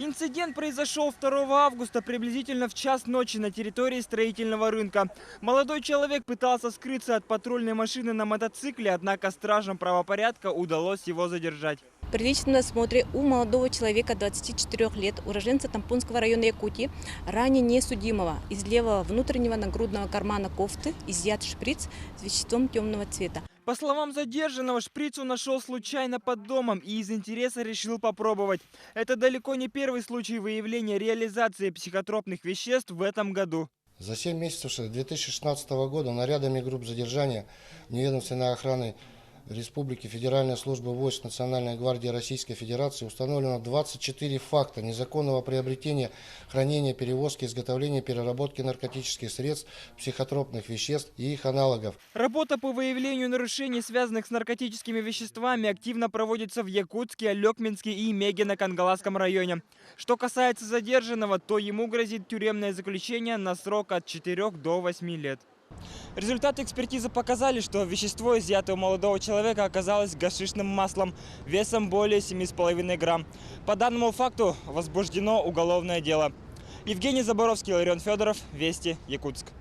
Инцидент произошел 2 августа приблизительно в час ночи на территории строительного рынка. Молодой человек пытался скрыться от патрульной машины на мотоцикле, однако стражам правопорядка удалось его задержать. При личном досмотре у молодого человека 24 лет, уроженца Тампунского района Якутии, ранее несудимого, из левого внутреннего нагрудного кармана кофты изъят шприц с веществом темного цвета. По словам задержанного, шприц он нашел случайно под домом и из интереса решил попробовать. Это далеко не первый случай выявления реализации психотропных веществ в этом году. За 7 месяцев 2016 года нарядами групп задержания неведомственной охраны Республики, Федеральной службы войск Национальной гвардии Российской Федерации установлено 24 факта незаконного приобретения, хранения, перевозки, изготовления, переработки наркотических средств, психотропных веществ и их аналогов. Работа по выявлению нарушений, связанных с наркотическими веществами, активно проводится в Якутске, Алекминске и Мегино-Кангаласском районе. Что касается задержанного, то ему грозит тюремное заключение на срок от 4 до 8 лет. Результаты экспертизы показали, что вещество, изъятое у молодого человека, оказалось гашишным маслом весом более 7,5 грамм. По данному факту возбуждено уголовное дело. Евгений Заборовский, Ларион Федоров, Вести, Якутск.